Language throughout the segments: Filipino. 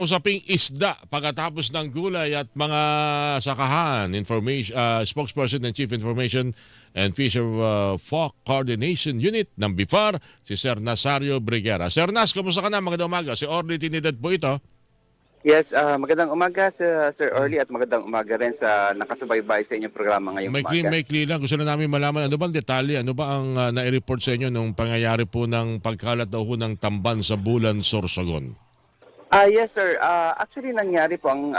Usaping isda pagkatapos ng gulay at mga sakahan, information, spokesperson and Chief Information and Fisher Folk Coordination Unit ng BIFAR, si Sir Nazario Briguera. Sir Nas, kumusta ka na? Magandang umaga. Si Orly Trinidad po ito. Yes, magandang umaga sa Sir Mm. Orly at magandang umaga rin sa nakasubaybay sa inyong programa ngayong umaga. Maikli lang. Gusto na namin malaman ano bang detalye, ano ba ang nai-report sa inyo nung pangyayari po ng pagkalat daw ho ng tamban sa Bulan, Sorsogon? Yes sir, actually nangyari po ang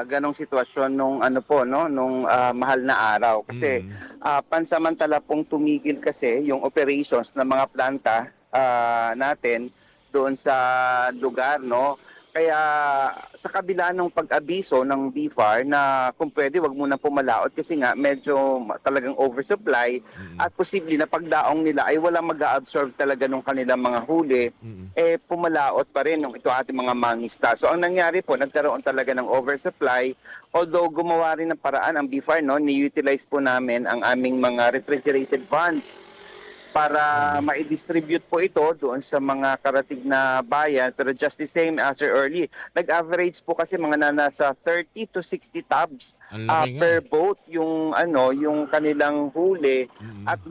ganong sitwasyon nung ano po no, nung mahal na araw kasi Mm. pansamantala pong tumigil kasi yung operations ng mga planta natin doon sa lugar no. Kaya sa kabila ng pag-abiso ng BFAR na kung pwede wag muna pumalaot kasi nga medyo talagang oversupply Mm. at posible na pagdaong nila ay wala mag-absorb talaga ng kanilang mga huli, Mm. pumalaot pa rin ng ito ating mga mangingisda. So ang nangyari po, nagkaroon talaga ng oversupply. Although gumawa rin ng paraan ang BFAR, no, ni-utilize po namin ang aming mga refrigerated funds para Okay. ma-distribute po ito doon sa mga karatig na bayan. Pero just the same as early, nag-average po kasi mga nasa 30 to 60 tubs Ang laki nga. per boat yung yung kanilang huli Mm. at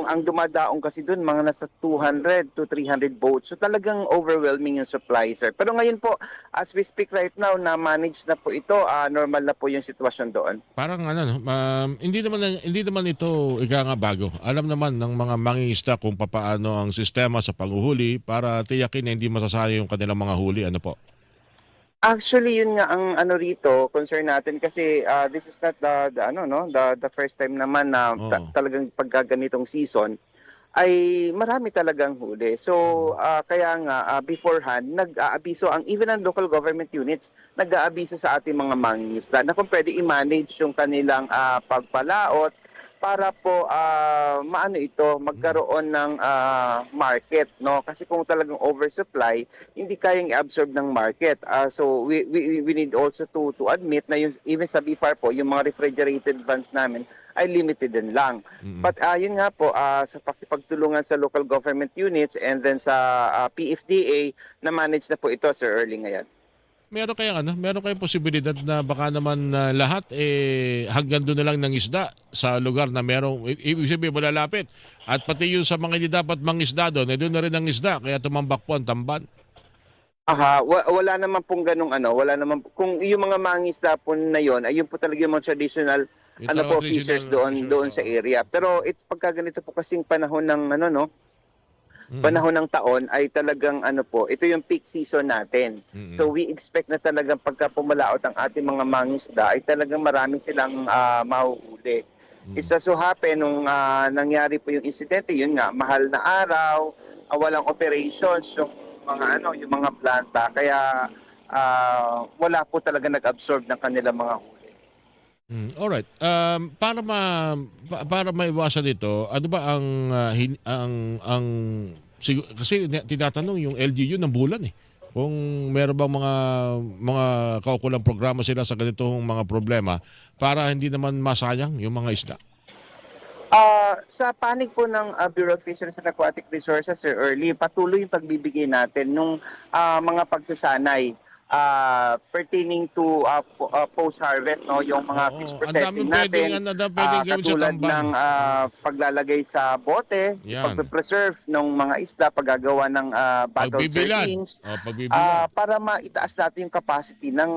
ang dumadaong kasi doon mga nasa 200 to 300 boats. So talagang overwhelming yung supply, sir. Pero ngayon po, as we speak right now, na-manage na po ito, normal na po yung sitwasyon doon. Parang ano, no, hindi naman ito ika nga bago. Alam naman ng mga mangingisda kung papaano ang sistema sa panghuhuli para tiyakin na hindi masasayang yung kanilang mga huli. Ano po? Actually, yun nga ang ano rito, concern natin kasi this is not the first time naman na Oo. talagang pagkaganitong season ay marami talagang huli. So Mm. kaya nga beforehand nag-aabiso ang even ang local government units nag-aabiso sa ating mga mangingisda na kung pwede i-manage yung kanilang pagpalaot para po maano ito Mm. magkaroon ng market no kasi kung talagang oversupply hindi kayang i-absorb ng market. So we need also to admit na yung even sa BFAR po yung mga refrigerated vans namin ay limited din lang. Mm. But yun nga po, sa pakipagtulungan sa local government units and then sa PFDA, na-manage na po ito, Sir Early, ngayon. Meron kayong posibilidad na baka naman lahat hanggang doon na lang ng isda sa lugar na merong ibig sabihin malalapit. At pati yung sa mga hindi dapat mangisda doon, doon na rin ang isda kaya tumambak po ang tamban. Wala naman pong ganung wala naman kung yung mga mangingisda po na yon, ayun po talaga yung mga traditional Yung traditional fishers doon fishers. doon sa area. Pero pagka ganito po kasing panahon ng Mm. panahon ng taon ay talagang ito yung peak season natin. So Mm. we expect na talagang pagka pumalaot ang ating mga mangingisda ay talagang marami silang mahuhuli. Mm. Isa so happen nung nangyari po yung insidente, yun nga, mahal na araw, walang operations yung mga planta kaya wala po talaga nag-absorb ng kanilang mga huli. Alright. Para maiwasan ito, ano ba ang kasi tinatanong yung LGU ng bulan eh. Kung meron bang mga kaukulang programa sila sa ganitong mga problema para hindi naman masayang yung mga isda. Sa panig po ng Bureau of Fisheries and Aquatic Resources, Sir Early, patuloy yung pagbibigay natin nung mga pagsasanay pertaining to post-harvest, no? Yung mga fish Oo, processing natin, ang dami pwedeng gawin sa katulad tamban. ng paglalagay sa bote, Yan. pag-preserve ng mga isda, paggagawa ng bottled Pagbibilad. sardines, O, pagbibilad. para maitaas natin yung capacity ng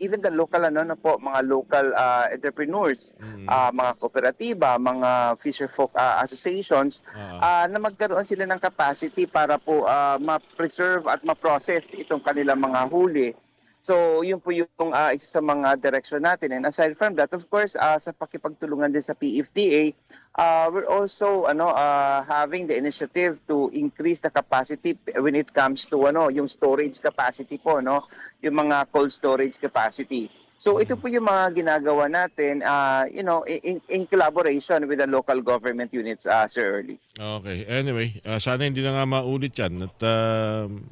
even the local mga local entrepreneurs, Mm. mga kooperatiba, mga fisher folk associations, Oo. na magkaroon sila ng capacity para po ma-preserve at ma-process itong kanilang mga huli. So, yun po yung isa sa mga direction natin. And aside from that, of course, sa pakipagtulungan din sa PFDA, we're also having the initiative to increase the capacity when it comes to yung storage capacity po, no? Yung mga cold storage capacity. So ito po yung mga ginagawa natin, in collaboration with the local government units, Sir Early. Okay. Anyway, sana hindi na nga maulit yan. At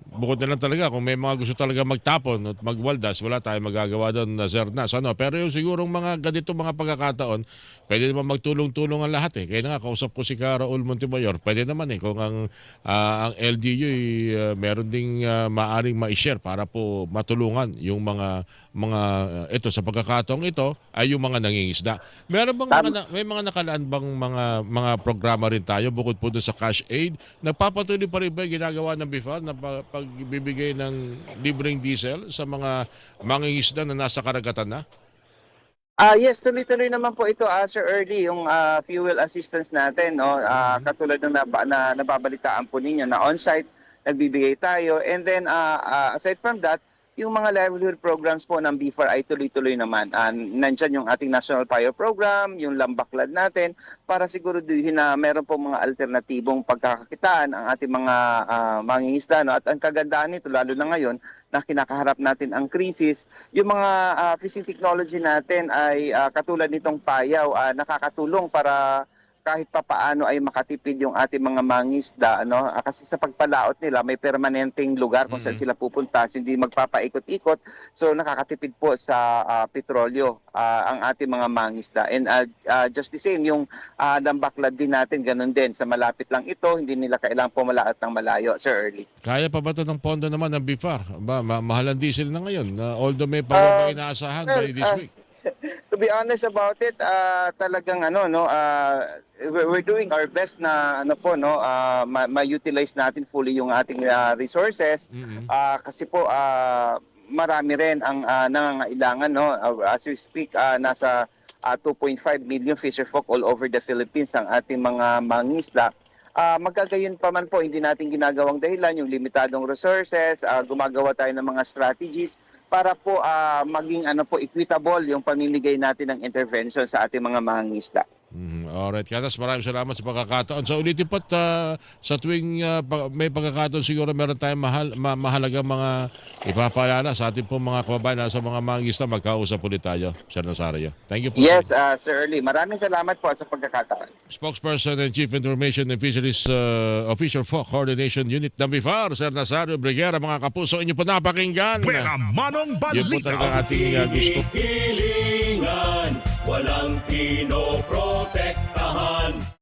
bukod na lang talaga, kung may mga gusto talaga magtapon at magwaldas, wala tayong magagawa doon na Zernas. Ano? Pero yung sigurong mga ganito mga pagkakataon, pwede naman magtulong-tulong ang lahat eh. Kaya nga, kausap ko si Raul Montemayor. Pwede naman eh, kung ang LGU meron ding maaring ma-share para po matulungan yung mga ito sa pagkakataong ito ay yung mga nangingisda. Meron bang may mga nakalaan bang mga programa rin tayo bukod po doon sa cash aid? Nagpapatuloy pa rin ba yung ginagawa ng BIFAR na pagbibigay ng libreng diesel sa mga mangingisda na nasa karagatan na? Yes, tuloy-tuloy naman po ito, Sir Early, yung fuel assistance natin, no? Katulad ng nababalitaan po ninyo na on-site nagbibigay tayo. And then aside from that, yung mga livelihood programs po ng BIFAR ay tuloy-tuloy naman. Nandyan yung ating National Fire Program, yung Lambaklad natin, para siguraduhin na meron po mga alternatibong pagkakakitaan ang ating mga mangingisda. No? At ang kagandahan nito, lalo na ngayon, na kinakaharap natin ang krisis, yung mga fishing technology natin ay katulad nitong payaw, nakakatulong para kahit papaano ay makatipid yung ating mga mangisda, ano? Kasi sa pagpalaot nila may permanenteng lugar kung saan sila pupunta, so hindi magpapaikot-ikot, so nakakatipid po sa petrolyo ang ating mga mangisda. And just the same, yung lambaklad din natin, ganun din, sa malapit lang ito, hindi nila kailangang pumalaot ng malayo, Sir Early. Kaya pa ba ito ng pondo naman ng BIFAR? Mahal ang diesel na ngayon, although may pababa inaasahan by this week. To be honest about it, talagang we're doing our best na ma-utilize natin fully yung ating resources. Kasi po marami rin ang nangangailangan, no. As we speak, nasa 2.5 million fisherfolk all over the Philippines ang ating mga mangisda. Magkagayon pa man po, hindi natin ginagawang dahilan yung limitadong resources, gumagawa tayo ng mga strategies para po maging equitable yung pamimigay natin ng intervention sa ating mga mangingisda. Alright, Kanas, maraming salamat sa pagkakataon. So ulitin po, sa tuwing may pagkakataon siguro meron tayong mahalagang mga ipapaalala sa ating po mga kababayan sa mga mangingisda, magkausap ulit tayo, Sir Nazario. Thank you po. Yes, Sir Early. Maraming salamat po sa pagkakataon. Spokesperson and Chief Information and Fisheries Official for Coordination Unit ng BIFAR, Sir Nazario Briguera. Mga kapuso, inyo po napakinggan. Buena manong Yun po balita. talaga ating gusto. Hilingan, walang pinoprotektahan.